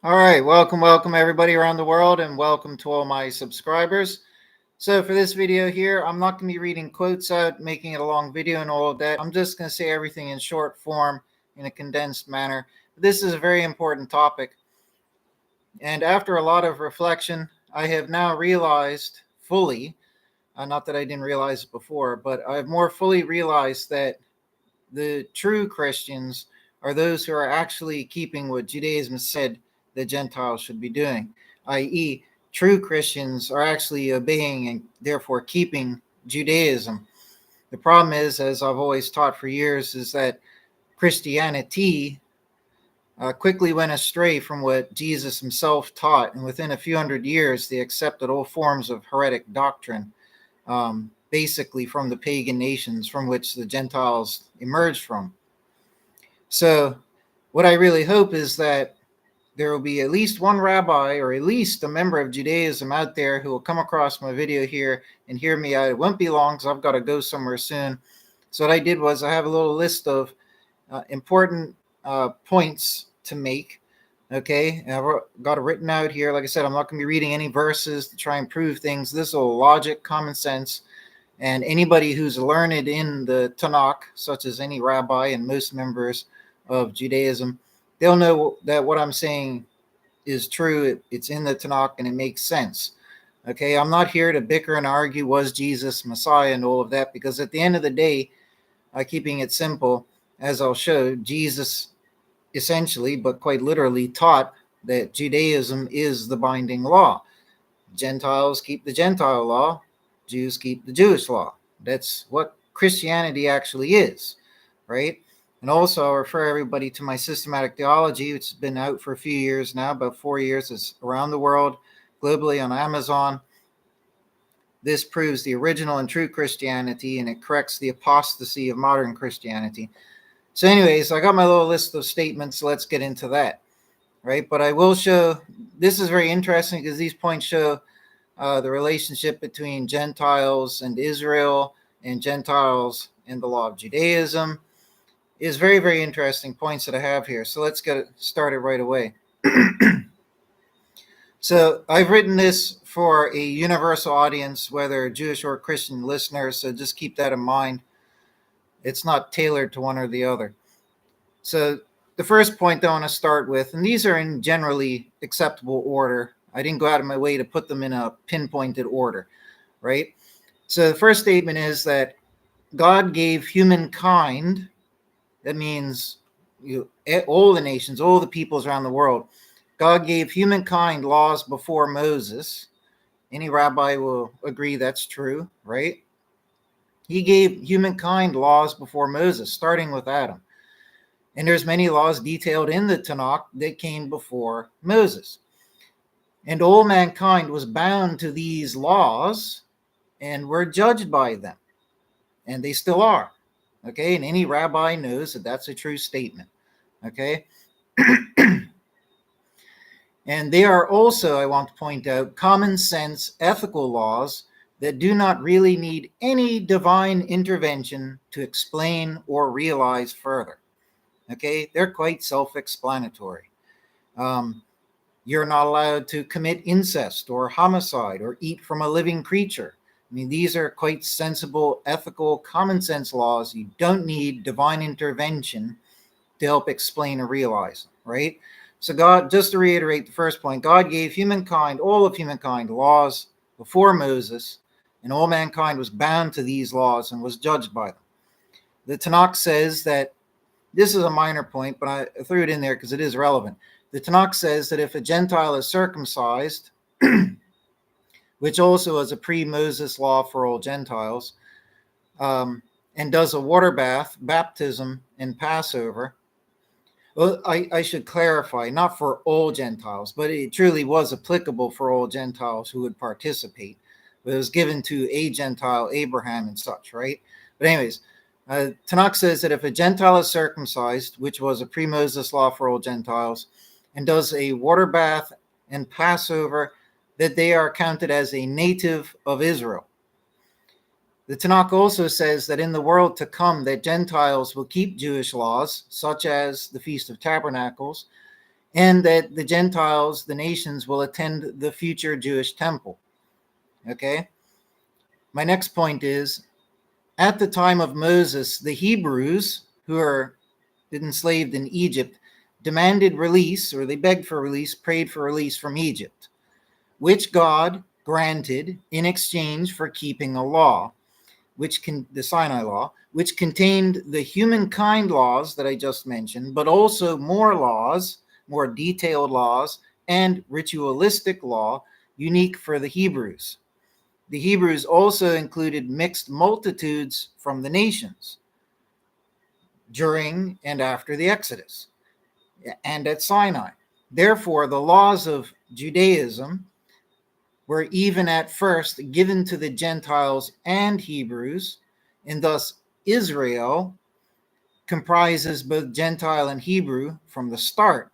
All right, welcome everybody around the world, and welcome to all my subscribers. So for this video here, I'm not going to be reading quotes out, making it a long video and all of that. I'm just going to say everything in short form in a condensed manner. This is a very important topic. And after a lot of reflection, I have now realized fully, not that I didn't realize it before, but I've more fully realized that the true Christians are those who are actually keeping what Judaism said the Gentiles should be doing, i.e., true Christians are actually obeying and therefore keeping Judaism. The problem is, as I've always taught for years, is that Christianity quickly went astray from what Jesus himself taught, and within a few hundred years, they accepted all forms of heretic doctrine, basically from the pagan nations from which the Gentiles emerged from. So what I really hope is that there will be at least one rabbi or at least a member of Judaism out there who will come across my video here and hear me out. It won't be long because I've got to go somewhere soon. So what I did was I have a little list of important points to make. Okay, and I've got it written out here. Like I said, I'm not going to be reading any verses to try and prove things. This is all logic, common sense. And anybody who's learned in the Tanakh, such as any rabbi and most members of Judaism, they'll know that what I'm saying is true. It's in the Tanakh and it makes sense. Okay, I'm not here to bicker and argue, was Jesus Messiah and all of that, because at the end of the day, keeping it simple, as I'll show, Jesus essentially, but quite literally, taught that Judaism is the binding law. Gentiles keep the Gentile law, Jews keep the Jewish law. That's what Christianity actually is, right? And also, I'll refer everybody to my systematic theology, which has been out for a few years now, about 4 years. It's around the world, globally on Amazon. This proves the original and true Christianity, and it corrects the apostasy of modern Christianity. So anyways, I got my little list of statements. So let's get into that, right? But I will show, this is very interesting because these points show the relationship between Gentiles and Israel and Gentiles and the law of Judaism. Is very, very interesting points that I have here. So let's get started right away. So I've written this for a universal audience, whether Jewish or Christian listeners. So just keep that in mind. It's not tailored to one or the other. So the first point I want to start with, and these are in generally acceptable order. I didn't go out of my way to put them in a pinpointed order, right? So the first statement is that God gave humankind, that means all the nations, all the peoples around the world. God gave humankind laws before Moses. Any rabbi will agree that's true, right? He gave humankind laws before Moses, starting with Adam. And there's many laws detailed in the Tanakh that came before Moses. And all mankind was bound to these laws and were judged by them. And they still are. Okay, and any rabbi knows that that's a true statement. Okay, and they are also, I want to point out, common sense ethical laws that do not really need any divine intervention to explain or realize further. Okay, they're quite self-explanatory. You're not allowed to commit incest or homicide or eat from a living creature. I mean, these are quite sensible, ethical, common sense laws. You don't need divine intervention to help explain or realize, right? So God, just to reiterate the first point, God gave humankind, all of humankind, laws before Moses, and all mankind was bound to these laws and was judged by them. The Tanakh says that, this is a minor point, but I threw it in there because it is relevant. The Tanakh says that if a Gentile is circumcised, which also is a pre-Moses law for all Gentiles, and does a water bath, baptism, and Passover. Well, I should clarify, not for all Gentiles, but it truly was applicable for all Gentiles who would participate. But it was given to a Gentile, Abraham and such, right? But anyways, Tanakh says that if a Gentile is circumcised, which was a pre-Moses law for all Gentiles, and does a water bath and Passover, that they are counted as a native of Israel. The Tanakh also says that in the world to come, that Gentiles will keep Jewish laws, such as the Feast of Tabernacles, and that the Gentiles, the nations, will attend the future Jewish temple. Okay? My next point is, at the time of Moses, the Hebrews, who are enslaved in Egypt, demanded release, or they begged for release, prayed for release from Egypt, which God granted in exchange for keeping a law, the Sinai law, which contained the humankind laws that I just mentioned, but also more laws, more detailed laws, and ritualistic law unique for the Hebrews. The Hebrews also included mixed multitudes from the nations during and after the Exodus and at Sinai. Therefore, the laws of Judaism were even at first given to the Gentiles and Hebrews, and thus Israel comprises both Gentile and Hebrew from the start.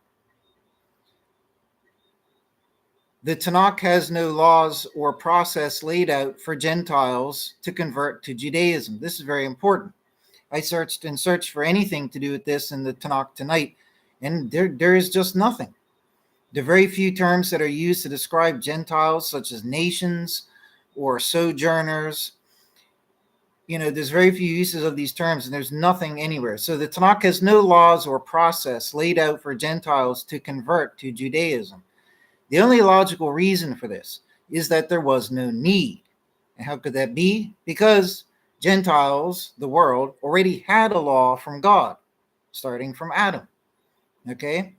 The Tanakh has no laws or process laid out for Gentiles to convert to Judaism. This is very important. I searched for anything to do with this in the Tanakh tonight, and there is just nothing. The very few terms that are used to describe Gentiles, such as nations or sojourners, there's very few uses of these terms, and there's nothing anywhere. So the Tanakh has no laws or process laid out for Gentiles to convert to Judaism. The only logical reason for this is that there was no need. And how could that be? Because Gentiles, the world, already had a law from God, starting from Adam. Okay?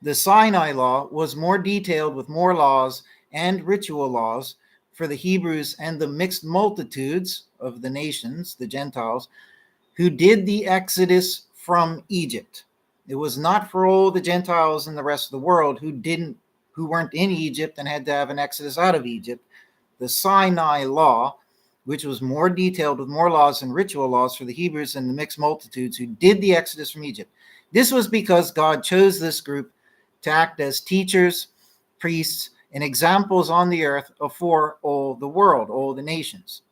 The Sinai law was more detailed with more laws and ritual laws for the Hebrews and the mixed multitudes of the nations, the Gentiles, who did the Exodus from Egypt. It was not for all the Gentiles in the rest of the world who weren't in Egypt and had to have an exodus out of Egypt. The Sinai law, which was more detailed with more laws and ritual laws for the Hebrews and the mixed multitudes who did the exodus from Egypt. This was because God chose this group to act as teachers, priests, and examples on the earth for all the world, all the nations.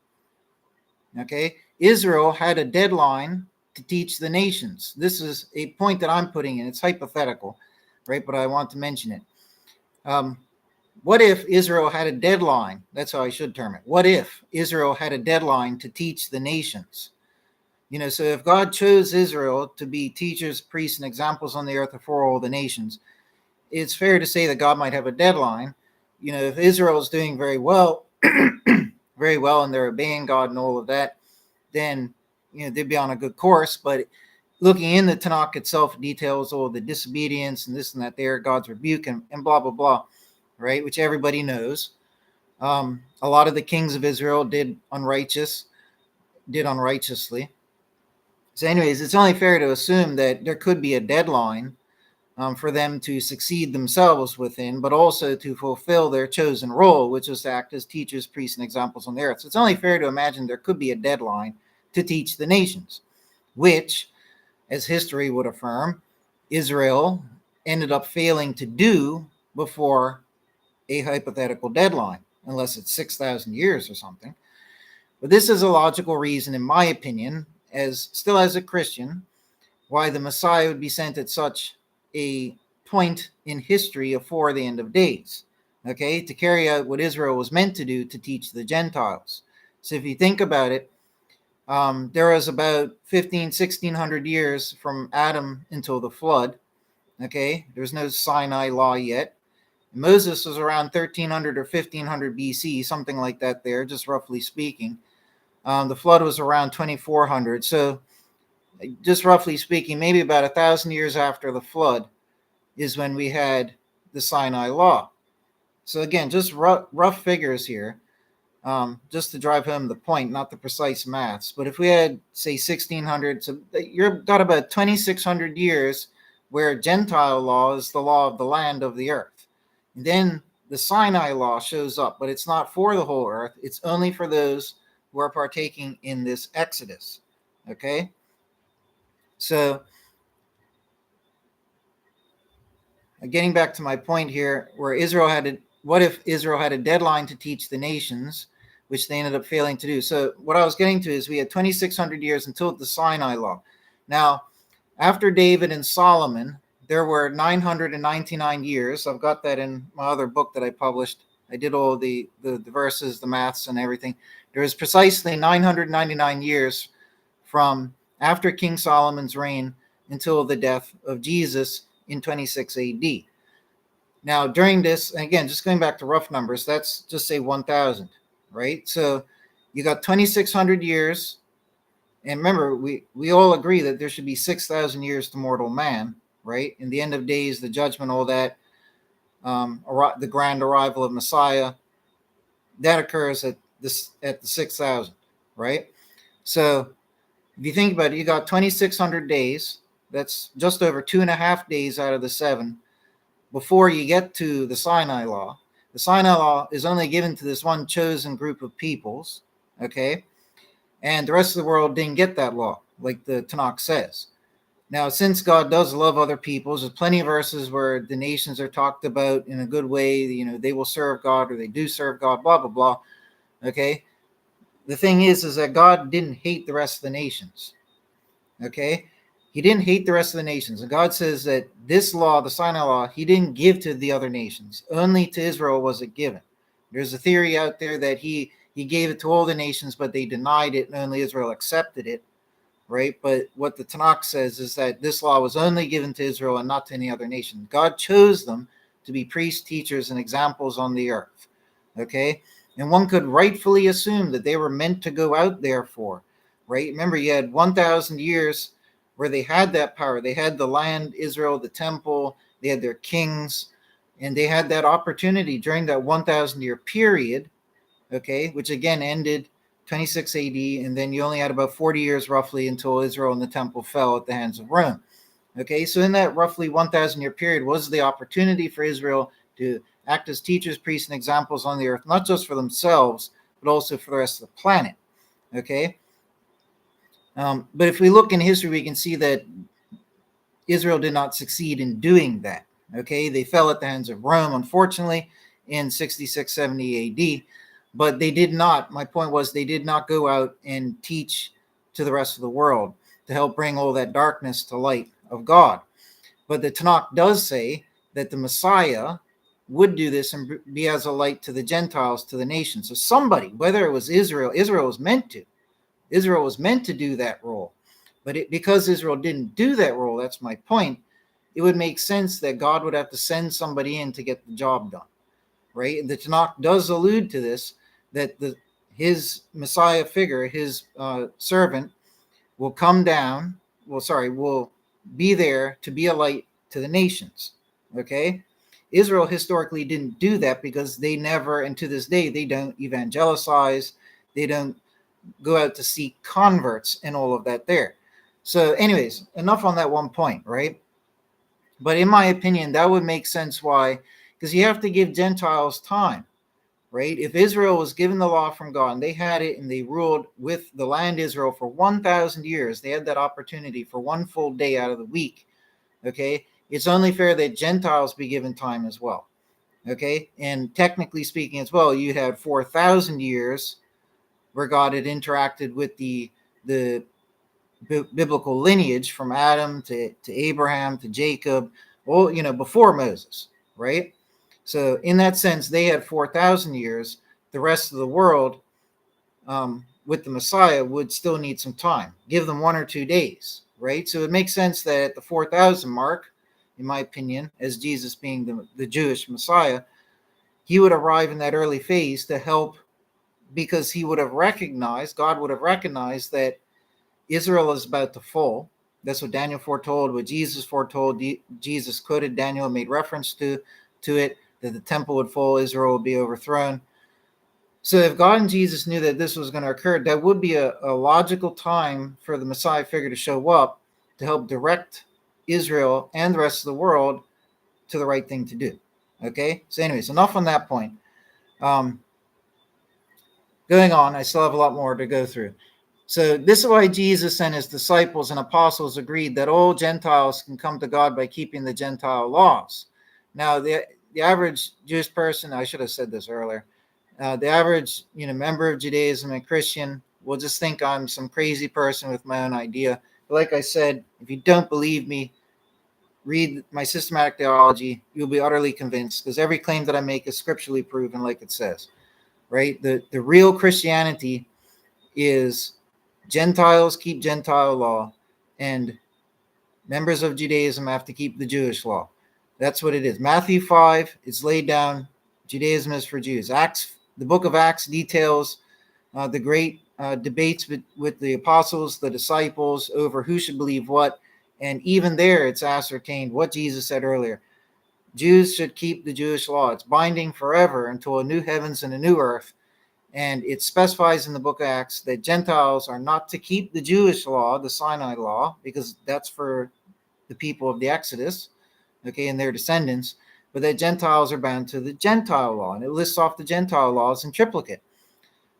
Okay? Israel had a deadline to teach the nations. This is a point that I'm putting in. It's hypothetical, right? But I want to mention it. What if Israel had a deadline? That's how I should term it. What if Israel had a deadline to teach the nations? So if God chose Israel to be teachers, priests, and examples on the earth for all the nations, it's fair to say that God might have a deadline. If Israel is doing very well, very well, and they're obeying God and all of that, then they'd be on a good course. But looking in the Tanakh itself details all the disobedience and this and that there, God's rebuke and blah, blah, blah, right? Which everybody knows. A lot of the kings of Israel did unrighteously. So anyways, it's only fair to assume that there could be a deadline for them to succeed themselves within, but also to fulfill their chosen role, which is to act as teachers, priests, and examples on the earth. So it's only fair to imagine there could be a deadline to teach the nations, which, as history would affirm, Israel ended up failing to do before a hypothetical deadline, unless it's 6,000 years or something. But this is a logical reason, in my opinion, as a Christian, why the Messiah would be sent at such a point in history before the end of days, okay, to carry out what Israel was meant to do, to teach the Gentiles. So if you think about it, there was about 1,600 years from Adam until the flood, okay? There's no Sinai law yet. Moses was around 1300 or 1500 BC, something like that there, just roughly speaking. The flood was around 2400. So just roughly speaking, maybe about 1,000 years after the flood is when we had the Sinai law. So again, just rough figures here, just to drive home the point, not the precise maths. But if we had, say, 1,600, so you've got about 2,600 years where Gentile law is the law of the land of the earth. And then the Sinai law shows up, but it's not for the whole earth. It's only for those who are partaking in this Exodus. Okay? So, getting back to my point here, what if Israel had a deadline to teach the nations, which they ended up failing to do? So what I was getting to is we had 2,600 years until the Sinai law. Now, after David and Solomon, there were 999 years. I've got that in my other book that I published. I did all the verses, the maths, and everything. There was precisely 999 years from after King Solomon's reign until the death of Jesus in 26 AD. Now, during this, again, just going back to rough numbers, that's just say 1,000, right? So you got 2,600 years. And remember, we all agree that there should be 6,000 years to mortal man, right? In the end of days, the judgment, all that, the grand arrival of Messiah, that occurs at the 6,000, right? So if you think about it, you got 2,600 days. That's just over 2.5 days out of the 7 before you get to the Sinai Law. The Sinai Law is only given to this one chosen group of peoples, okay? And the rest of the world didn't get that law, like the Tanakh says. Now, since God does love other peoples, there's plenty of verses where the nations are talked about in a good way. You know, they will serve God or they do serve God, blah, blah, blah. Okay? The thing is that God didn't hate the rest of the nations. Okay? He didn't hate the rest of the nations. And God says that this law, the Sinai Law, he didn't give to the other nations. Only to Israel was it given. There's a theory out there that he gave it to all the nations, but they denied it and only Israel accepted it, right? But what the Tanakh says is that this law was only given to Israel and not to any other nation. God chose them to be priests, teachers, and examples on the earth, okay? And one could rightfully assume that they were meant to go out there for, right? Remember, you had 1,000 years where they had that power. They had the land, Israel, the temple, they had their kings, and they had that opportunity during that 1,000-year period, okay, which again ended 26 AD, and then you only had about 40 years roughly until Israel and the temple fell at the hands of Rome. Okay, so in that roughly 1,000-year period was the opportunity for Israel to act as teachers, priests, and examples on the earth, not just for themselves, but also for the rest of the planet. Okay, but if we look in history, we can see that Israel did not succeed in doing that. Okay, they fell at the hands of Rome, unfortunately, in 66, 70 AD. But they did not, my point was, they did not go out and teach to the rest of the world to help bring all that darkness to light of God. But the Tanakh does say that the Messiah would do this and be as a light to the Gentiles, to the nations. So somebody, whether it was Israel, Israel was meant to do that role. But because Israel didn't do that role, that's my point, it would make sense that God would have to send somebody in to get the job done, right? And the Tanakh does allude to this, that his Messiah figure, his servant, will come down, will be there to be a light to the nations, okay? Israel historically didn't do that because they never, and to this day, they don't evangelize, they don't go out to seek converts and all of that there. So anyways, enough on that one point, right? But in my opinion, that would make sense why, because you have to give Gentiles time, right? If Israel was given the law from God and they had it and they ruled with the land Israel for 1,000 years, they had that opportunity for one full day out of the week, okay? It's only fair that Gentiles be given time as well, okay? And technically speaking as well, you had 4,000 years where God had interacted with the biblical lineage from Adam to Abraham to Jacob, all, before Moses, right? So in that sense, they had 4,000 years. The rest of the world, with the Messiah, would still need some time. Give them 1 or 2 days, right? So it makes sense that at the 4,000 mark, in my opinion, as Jesus being the Jewish Messiah, he would arrive in that early phase to help, because he would have recognized, God would have recognized that Israel is about to fall. That's what Daniel foretold, what Jesus foretold. Jesus quoted Daniel and made reference to it, that the temple would fall, Israel would be overthrown. So if God and Jesus knew that this was going to occur, that would be a logical time for the Messiah figure to show up to help direct Israel and the rest of the world to the right thing to do. Okay? So anyways, enough on that point. Going on, I still have a lot more to go through. So this is why Jesus and his disciples and apostles agreed that all Gentiles can come to God by keeping the Gentile laws. Now, the average Jewish person, I should have said this earlier, the average member of Judaism and Christian will just think I'm some crazy person with my own idea. But like I said, if you don't believe me, read my systematic theology, you'll be utterly convinced, because every claim that I make is scripturally proven, like it says, right? The real Christianity is Gentiles keep Gentile law, and members of Judaism have to keep the Jewish law. That's what it is. Matthew 5, it's laid down, Judaism is for Jews. Acts, the book of Acts details the great debates with the apostles, the disciples, over who should believe what. And even there, it's ascertained what Jesus said earlier. Jews should keep the Jewish law. It's binding forever until a new heavens and a new earth. And it specifies in the book of Acts that Gentiles are not to keep the Jewish law, the Sinai law, because that's for the people of the Exodus, okay, and their descendants, but that Gentiles are bound to the Gentile law. And it lists off the Gentile laws in triplicate.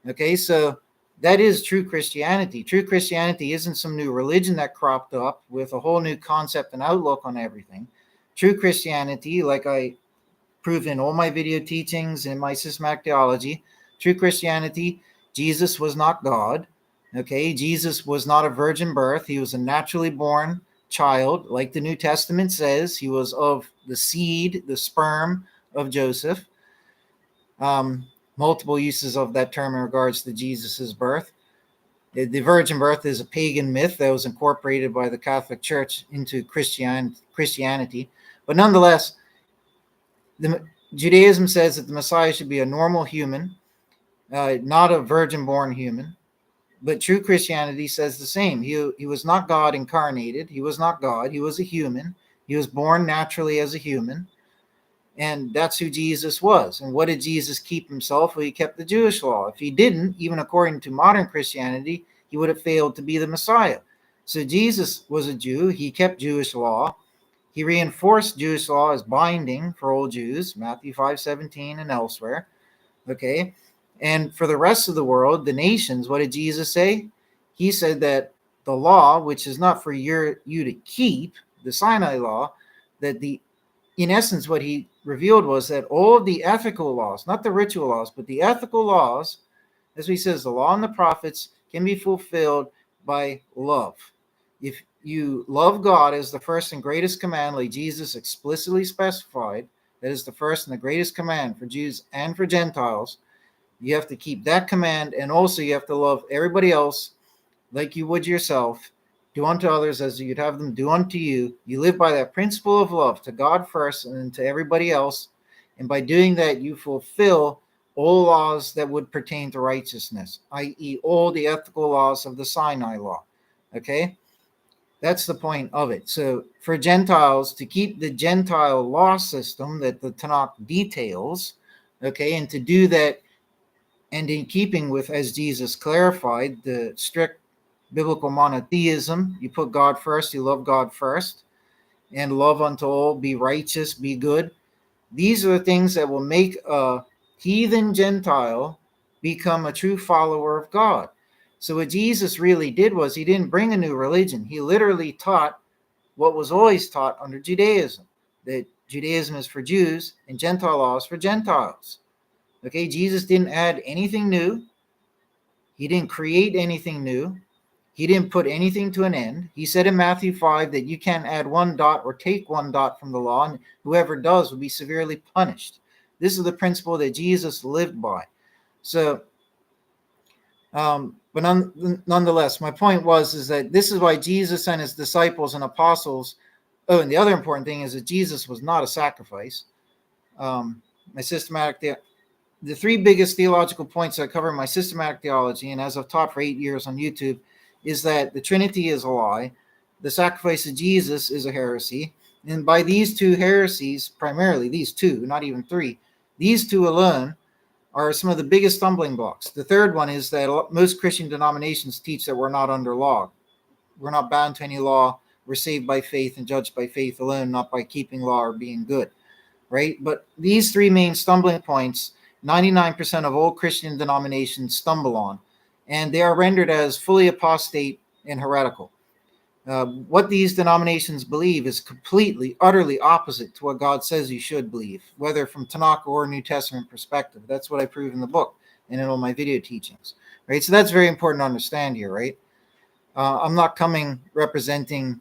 Okay, so that is true Christianity. True Christianity isn't some new religion that cropped up with a whole new concept and outlook on everything. True Christianity, like I prove in all my video teachings and my systematic theology, true Christianity, Jesus was not God. Okay, Jesus was not a virgin birth. He was a naturally born child. Like the New Testament says, he was of the seed, the sperm of Joseph. Multiple uses of that term in regards to Jesus's birth. The virgin birth is a pagan myth that was incorporated by the Catholic Church into Christianity. But nonetheless, Judaism says that the Messiah should be a normal human, not a virgin-born human. But true Christianity says the same. He was not God incarnated. He was not God. He was a human. He was born naturally as a human. And that's who Jesus was. And what did Jesus keep himself? Well, he kept the Jewish law. If he didn't, even according to modern Christianity, he would have failed to be the Messiah. So Jesus was a Jew. He kept Jewish law. He reinforced Jewish law as binding for all Jews, Matthew 5:17 and elsewhere. Okay. And for the rest of the world, the nations, what did Jesus say? He said that the law, which is not for you to keep, the Sinai law, that in essence, what he revealed was that all of the ethical laws, not the ritual laws, but the ethical laws, as he says, the law and the prophets can be fulfilled by love. If you love God as the first and greatest command, like Jesus explicitly specified, that is the first and the greatest command for Jews and for Gentiles, you have to keep that command, and also you have to love everybody else like you would yourself. Do unto others as you'd have them do unto you. You live by that principle of love to God first and then to everybody else. And by doing that, you fulfill all laws that would pertain to righteousness, i.e., all the ethical laws of the Sinai law. Okay? That's the point of it. So for Gentiles, to keep the Gentile law system that the Tanakh details, okay, and to do that, and in keeping with, as Jesus clarified, the strict biblical monotheism, you put God first, you love God first, and love unto all, be righteous, be good. These are the things that will make a heathen Gentile become a true follower of God. So what Jesus really did was he didn't bring a new religion. He literally taught what was always taught under Judaism, that Judaism is for Jews and Gentile law is for Gentiles. Okay, Jesus didn't add anything new. He didn't create anything new. He didn't put anything to an end. He said in Matthew 5 that you can't add one dot or take one dot from the law, and whoever does will be severely punished. This is the principle that Jesus lived by. So, but nonetheless, my point is that this is why Jesus and his disciples and apostles. Oh, and the other important thing is that Jesus was not a sacrifice. The three biggest theological points I cover in my systematic theology, and as I've taught for 8 years on YouTube, is that the Trinity is a lie, the sacrifice of Jesus is a heresy, and by these two heresies, primarily these two, not even three, these two alone are some of the biggest stumbling blocks. The third one is that most Christian denominations teach that we're not under law. We're not bound to any law. We're saved by faith and judged by faith alone, not by keeping law or being good, right? But these three main stumbling points, 99% of all Christian denominations stumble on, and they are rendered as fully apostate and heretical. What these denominations believe is completely, utterly opposite to what God says you should believe, whether from Tanakh or New Testament perspective. That's what I prove in the book and in all my video teachings, right? So that's very important to understand here, right? I'm not coming representing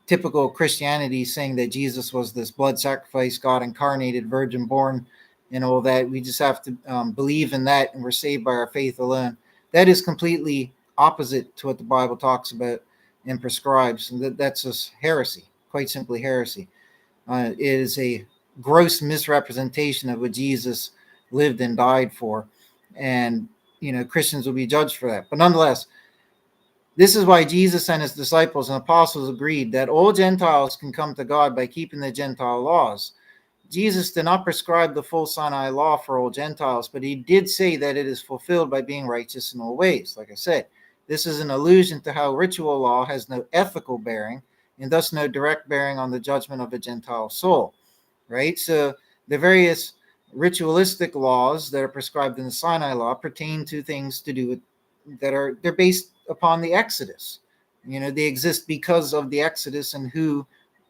typical Christianity saying that Jesus was this blood sacrifice, God incarnated, virgin born, and all that. We just have to believe in that, and we're saved by our faith alone. That is completely opposite to what the Bible talks about and prescribes. And that's just heresy, quite simply heresy. It is a gross misrepresentation of what Jesus lived and died for. And, Christians will be judged for that. But nonetheless, this is why Jesus and his disciples and apostles agreed that all Gentiles can come to God by keeping the Gentile laws. Jesus did not prescribe the full Sinai law for all Gentiles, but he did say that it is fulfilled by being righteous in all ways. Like I said, this is an allusion to how ritual law has no ethical bearing and thus no direct bearing on the judgment of a Gentile soul, right? So the various ritualistic laws that are prescribed in the Sinai law pertain to things to do with they're based upon the Exodus. They exist because of the Exodus and who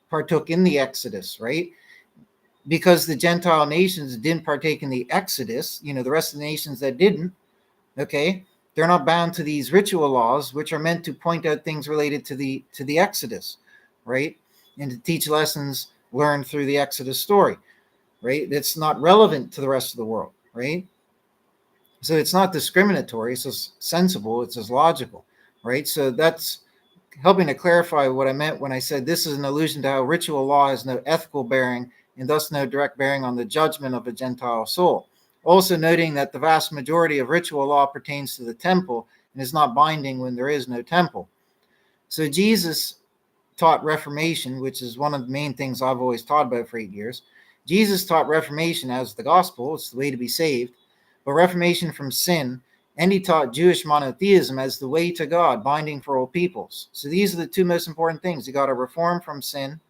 partook in the Exodus, right? Because the Gentile nations didn't partake in the Exodus, the rest of the nations that didn't, okay, they're not bound to these ritual laws, which are meant to point out things related to the Exodus, right? And to teach lessons learned through the Exodus story, right? That's not relevant to the rest of the world, right? So it's not discriminatory, it's just sensible, it's just logical, right? So that's helping to clarify what I meant when I said this is an allusion to how ritual law has no ethical bearing and thus no direct bearing on the judgment of a Gentile soul. Also noting that the vast majority of ritual law pertains to the temple and is not binding when there is no temple. So Jesus taught Reformation, which is one of the main things I've always taught about for 8 years. Jesus taught Reformation as the gospel, it's the way to be saved, but reformation from sin, and he taught Jewish monotheism as the way to God, binding for all peoples. So these are the two most important things. You got to reform from sin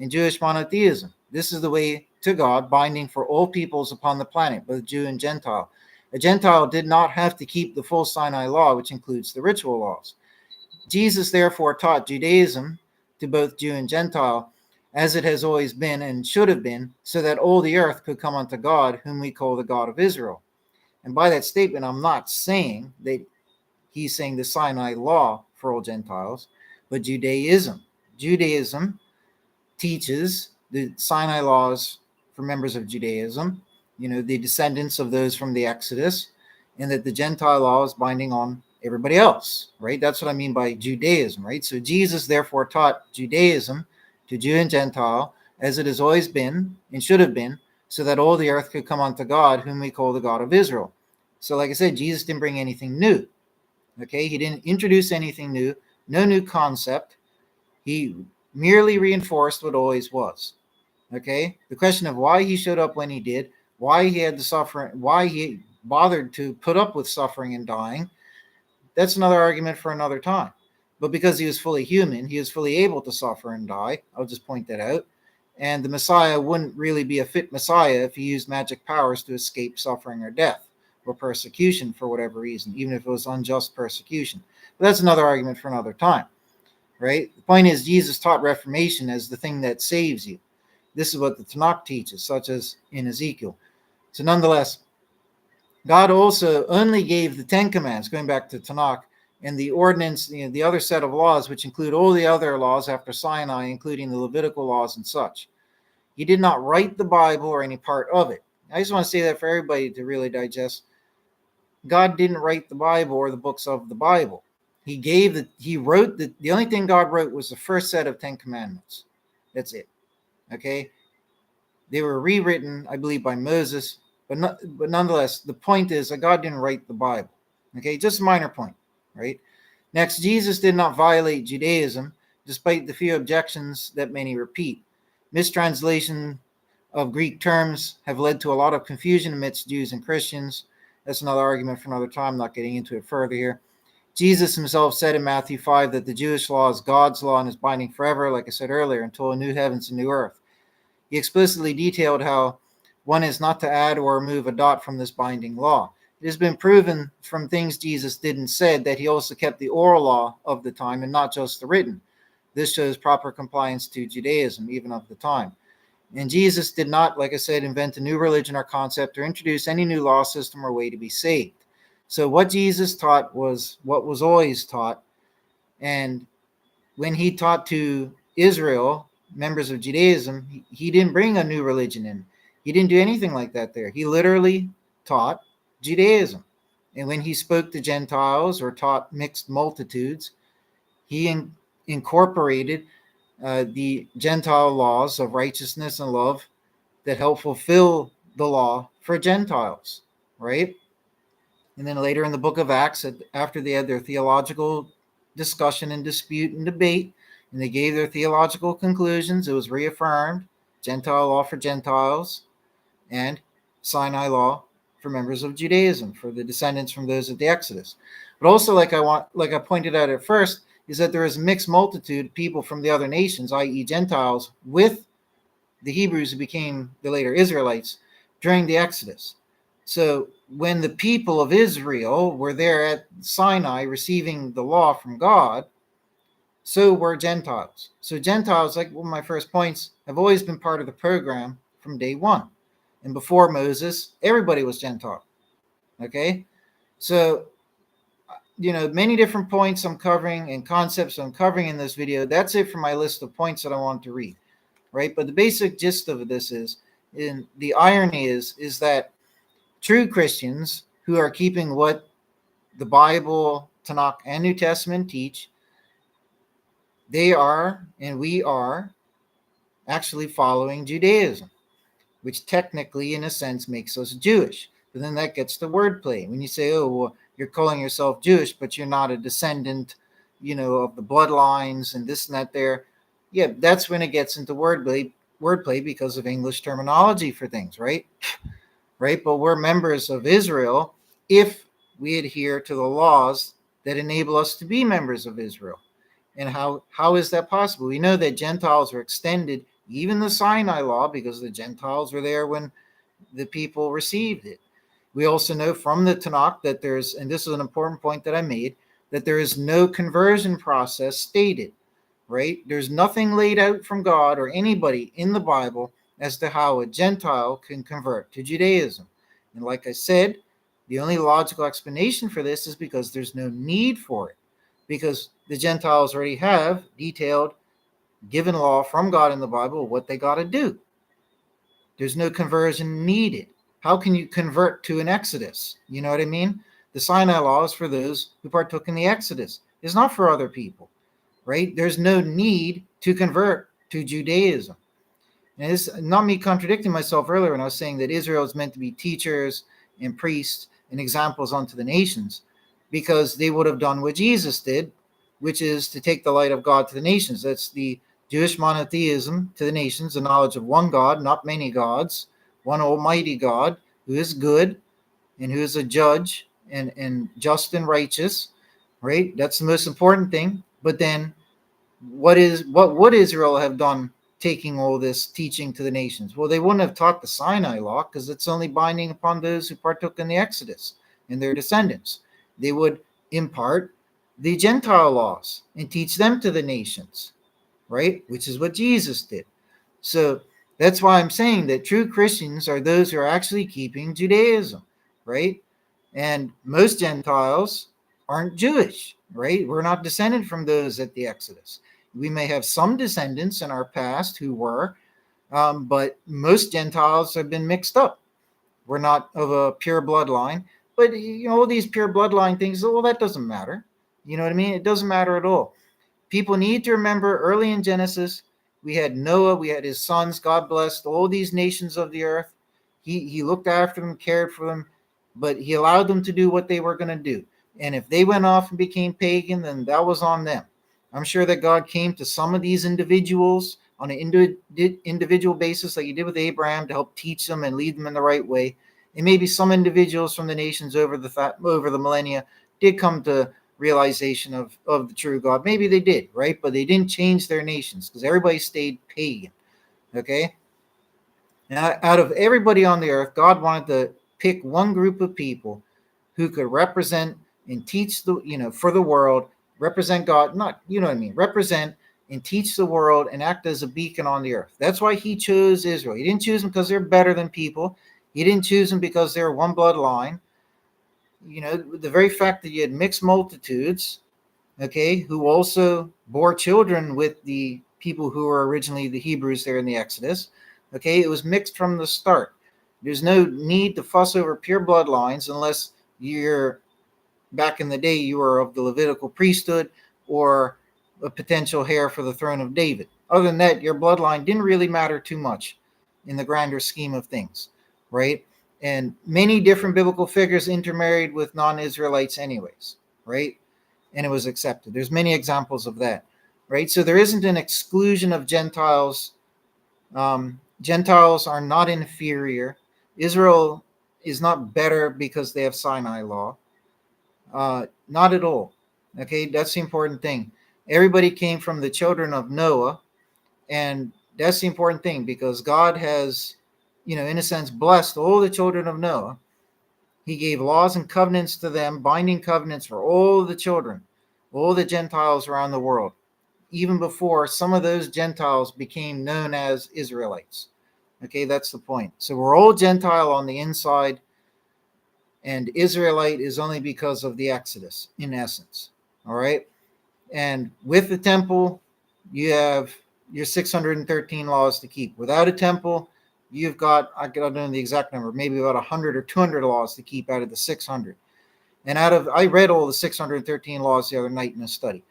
and Jewish monotheism. This is the way to God, binding for all peoples upon the planet, both Jew and Gentile. A Gentile did not have to keep the full Sinai law, which includes the ritual laws. Jesus therefore taught Judaism to both Jew and Gentile, as it has always been and should have been, so that all the earth could come unto God, whom we call the God of Israel. And by that statement, I'm not saying that he's saying the Sinai law for all Gentiles, but Judaism. Judaism teaches the Sinai laws for members of Judaism, the descendants of those from the Exodus, and that the Gentile law is binding on everybody else, right? That's what I mean by Judaism, right? So Jesus therefore taught Judaism to Jew and Gentile, as it has always been and should have been, so that all the earth could come unto God, whom we call the God of Israel. So like I said, Jesus didn't bring anything new, okay? He didn't introduce anything new, no new concept. He merely reinforced what always was, okay? The question of why he showed up when he did, why he had to suffer, why he bothered to put up with suffering and dying, that's another argument for another time. But because he was fully human, he was fully able to suffer and die. I'll just point that out. And the Messiah wouldn't really be a fit Messiah if he used magic powers to escape suffering or death or persecution for whatever reason, even if it was unjust persecution. But that's another argument for another time, right? The point is, Jesus taught Reformation as the thing that saves you. This is what the Tanakh teaches, such as in Ezekiel. So nonetheless, God also only gave the 10 Commandments, going back to Tanakh, and the ordinance, the other set of laws, which include all the other laws after Sinai, including the Levitical laws and such. He did not write the Bible or any part of it. I just want to say that for everybody to really digest. God didn't write the Bible or the books of the Bible. He wrote the only thing God wrote was the first set of 10 Commandments. That's it. Okay? They were rewritten, I believe, by Moses, but nonetheless, the point is that God didn't write the Bible. Okay? Just a minor point. Right? Next, Jesus did not violate Judaism, despite the few objections that many repeat. Mistranslation of Greek terms have led to a lot of confusion amidst Jews and Christians. That's another argument for another time, not getting into it further here. Jesus himself said in Matthew 5 that the Jewish law is God's law and is binding forever, like I said earlier, until a new heavens and new earth. He explicitly detailed how one is not to add or remove a dot from this binding law. It has been proven from things Jesus did and said that he also kept the oral law of the time and not just the written. This shows proper compliance to Judaism, even of the time. And Jesus did not, like I said, invent a new religion or concept or introduce any new law system or way to be saved. So what Jesus taught was what was always taught. And when he taught to Israel, members of Judaism, he didn't bring a new religion in. He didn't do anything like that there. He literally taught Judaism. And when he spoke to Gentiles or taught mixed multitudes, he incorporated the Gentile laws of righteousness and love that help fulfill the law for Gentiles, right? And then later in the book of Acts, after they had their theological discussion and dispute and debate, and they gave their theological conclusions, it was reaffirmed Gentile law for Gentiles and Sinai law for members of Judaism, for the descendants from those of the Exodus. But also, like I pointed out at first, is that there is a mixed multitude of people from the other nations, i.e. Gentiles, with the Hebrews who became the later Israelites during the Exodus. So when the people of Israel were there at Sinai receiving the law from God, so were Gentiles. So Gentiles, like one of my first points, have always been part of the program from day one. And before Moses, everybody was Gentile. Okay? So, many different points I'm covering and concepts I'm covering in this video. That's it for my list of points that I want to read. Right? But the basic gist of this is, and the irony is that true Christians who are keeping what the Bible, Tanakh, and New Testament teach, they are, and we are, actually following Judaism, which technically, in a sense, makes us Jewish. But then that gets to wordplay. When you say, oh, well, you're calling yourself Jewish, but you're not a descendant, of the bloodlines and this and that there. Yeah, that's when it gets into wordplay because of English terminology for things, right? Right? But we're members of Israel if we adhere to the laws that enable us to be members of Israel. And how is that possible? We know that Gentiles are extended, even the Sinai law, because the Gentiles were there when the people received it. We also know from the Tanakh that there's, and this is an important point that I made, that there is no conversion process stated, right? There's nothing laid out from God or anybody in the Bible as to how a Gentile can convert to Judaism. And like I said, the only logical explanation for this is because there's no need for it, because the Gentiles already have detailed, given law from God in the Bible, what they got to do. There's no conversion needed. How can you convert to an Exodus? You know what I mean? The Sinai law is for those who partook in the Exodus. It's not for other people, right? There's no need to convert to Judaism. And it's not me contradicting myself earlier when I was saying that Israel is meant to be teachers and priests and examples unto the nations, because they would have done what Jesus did, which is to take the light of God to the nations. That's the Jewish monotheism to the nations, the knowledge of one God, not many gods, one almighty God who is good and who is a judge and just and righteous, right? That's the most important thing. But then what would Israel have done taking all this teaching to the nations? Well, they wouldn't have taught the Sinai law because it's only binding upon those who partook in the Exodus and their descendants. They would impart the Gentile laws and teach them to the nations, right? Which is what Jesus did. So that's why I'm saying that true Christians are those who are actually keeping Judaism, right? And most Gentiles aren't Jewish, right? We're not descended from those at the Exodus. We may have some descendants in our past who were, but most Gentiles have been mixed up. We're not of a pure bloodline. But, all these pure bloodline things, well, that doesn't matter. You know what I mean? It doesn't matter at all. People need to remember early in Genesis, we had Noah, we had his sons. God blessed all these nations of the earth. He looked after them, cared for them, but he allowed them to do what they were going to do. And if they went off and became pagan, then that was on them. I'm sure that God came to some of these individuals on an individual basis, like he did with Abraham, to help teach them and lead them in the right way. And maybe some individuals from the nations over the millennia did come to realization of the true God. Maybe they did, right? But they didn't change their nations because everybody stayed pagan, okay? Now, out of everybody on the earth, God wanted to pick one group of people who could represent and teach for the world, represent God, represent and teach the world and act as a beacon on the earth. That's why he chose Israel. He didn't choose them because they're better than people. He didn't choose them because they're one bloodline. The very fact that you had mixed multitudes, okay, who also bore children with the people who were originally the Hebrews there in the Exodus. Okay, it was mixed from the start. There's no need to fuss over pure bloodlines unless you're, back in the day, you were of the Levitical priesthood or a potential heir for the throne of David. Other than that, your bloodline didn't really matter too much in the grander scheme of things, right? And many different biblical figures intermarried with non-Israelites anyways, right? And it was accepted. There's many examples of that, right? So there isn't an exclusion of Gentiles. Gentiles are not inferior. Israel is not better because they have Sinai law. Not at all. Okay, that's the important thing. Everybody came from the children of Noah, and that's the important thing, because God has, in a sense, blessed all the children of Noah. He gave laws and covenants to them, binding covenants for all the children, all the Gentiles around the world, even before some of those Gentiles became known as Israelites. Okay, that's the point. So we're all Gentile on the inside, and Israelite is only because of the Exodus, in essence. All right. And with the temple, you have your 613 laws to keep. Without a temple, you've got, I don't know the exact number, maybe about 100 or 200 laws to keep out of the 600. And I read all the 613 laws the other night in a study,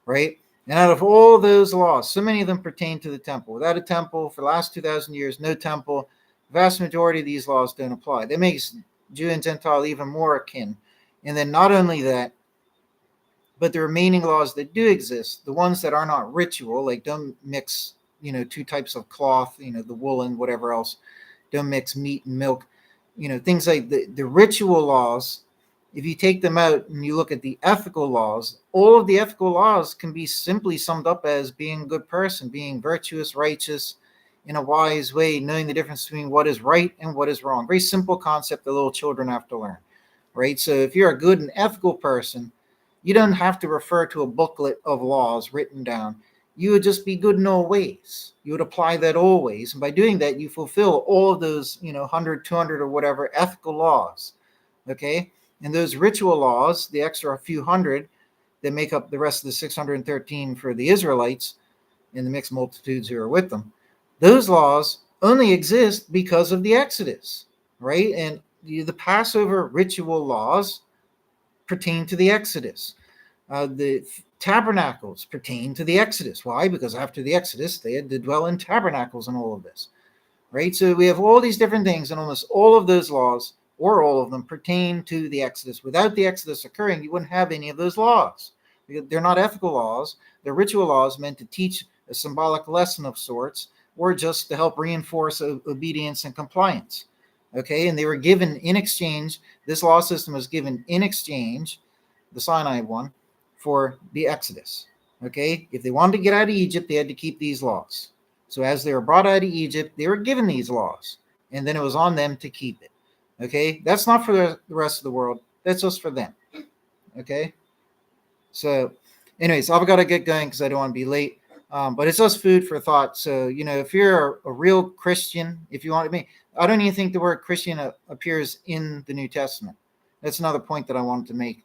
right? And out of all those laws, so many of them pertain to the temple. Without a temple, for the last 2,000 years, no temple. The vast majority of these laws don't apply. That makes Jew and Gentile even more akin. And then not only that, but the remaining laws that do exist, the ones that are not ritual, like don't mix, two types of cloth, the woolen, whatever else, don't mix meat and milk, things like the ritual laws. If you take them out and you look at the ethical laws, all of the ethical laws can be simply summed up as being a good person, being virtuous, righteous, in a wise way, knowing the difference between what is right and what is wrong. Very simple concept that little children have to learn, right? So if you're a good and ethical person, you don't have to refer to a booklet of laws written down. You would just be good in all ways. You would apply that always. And by doing that, you fulfill all of those, 100, 200 or whatever ethical laws. Okay. And those ritual laws, the extra few hundred that make up the rest of the 613 for the Israelites and the mixed multitudes who are with them, those laws only exist because of the Exodus, right? And the Passover ritual laws pertain to the Exodus. The tabernacles pertain to the Exodus. Why? Because after the Exodus, they had to dwell in tabernacles and all of this, right? So we have all these different things, and almost all of those laws, or all of them, pertain to the Exodus. Without the Exodus occurring, you wouldn't have any of those laws. They're not ethical laws. They're ritual laws meant to teach a symbolic lesson of sorts, or just to help reinforce obedience and compliance. Okay, and they were given in exchange. This law system was given in exchange, the Sinai one, for the Exodus. Okay, if they wanted to get out of Egypt, they had to keep these laws. So as they were brought out of Egypt, they were given these laws, and then it was on them to keep it. Okay, that's not for the rest of the world. That's just for them. Okay, so anyways, I've got to get going because I don't want to be late. But it's just food for thought. So, if you're a real Christian, if you want to be, I don't even think the word Christian appears in the New Testament. That's another point that I wanted to make.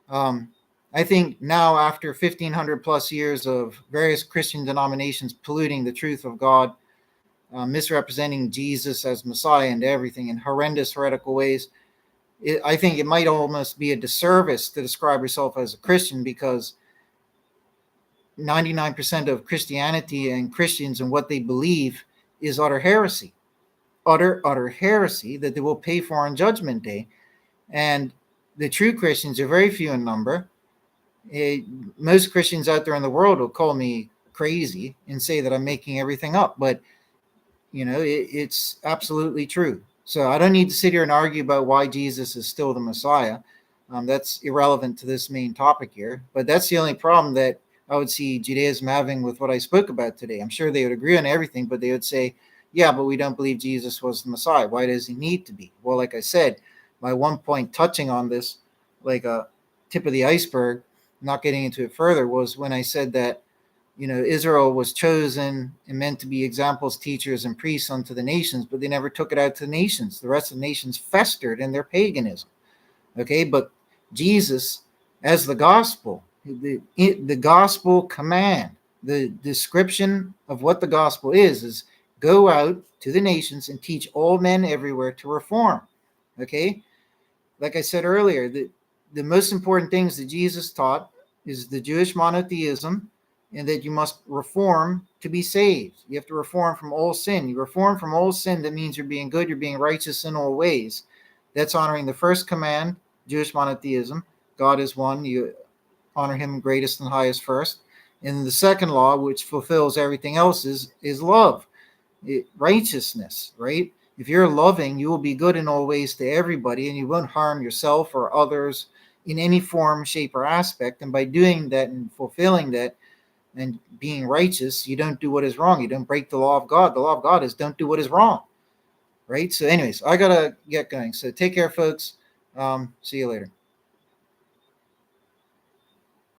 I think now, after 1,500 plus years of various Christian denominations polluting the truth of God, misrepresenting Jesus as Messiah and everything in horrendous, heretical ways, I think it might almost be a disservice to describe yourself as a Christian, because 99% of Christianity and Christians and what they believe is utter heresy. Utter heresy that they will pay for on Judgment Day. And the true Christians are very few in number. Most Christians out there in the world will call me crazy and say that I'm making everything up. But, it's absolutely true. So I don't need to sit here and argue about why Jesus is still the Messiah. That's irrelevant to this main topic here. But that's the only problem that I would see Judaism having with what I spoke about today. I'm sure they would agree on everything, but they would say, yeah, but we don't believe Jesus was the Messiah. Why does he need to be? Well, like I said, my one point touching on this, like a tip of the iceberg, not getting into it further, was when I said that, Israel was chosen and meant to be examples, teachers, and priests unto the nations, but they never took it out to the nations. The rest of the nations festered in their paganism. Okay, but Jesus, as the gospel, the gospel command, The description of what the gospel is go out to the nations and teach all men everywhere to reform. Okay? Like I said earlier, the most important things that Jesus taught is the Jewish monotheism, and that you must reform to be saved. You have to reform from all sin. You reform from all sin, that means you're being good, you're being righteous in all ways. That's honoring the first command, Jewish monotheism. God is one. You honor him greatest and highest first. And the second law, which fulfills everything else, is love, righteousness, right? If you're loving, you will be good in all ways to everybody, and you won't harm yourself or others in any form, shape, or aspect. And by doing that and fulfilling that and being righteous, you don't do what is wrong. You don't break the law of God. The law of God is don't do what is wrong, right? So anyways, I got to get going. So take care, folks. See you later.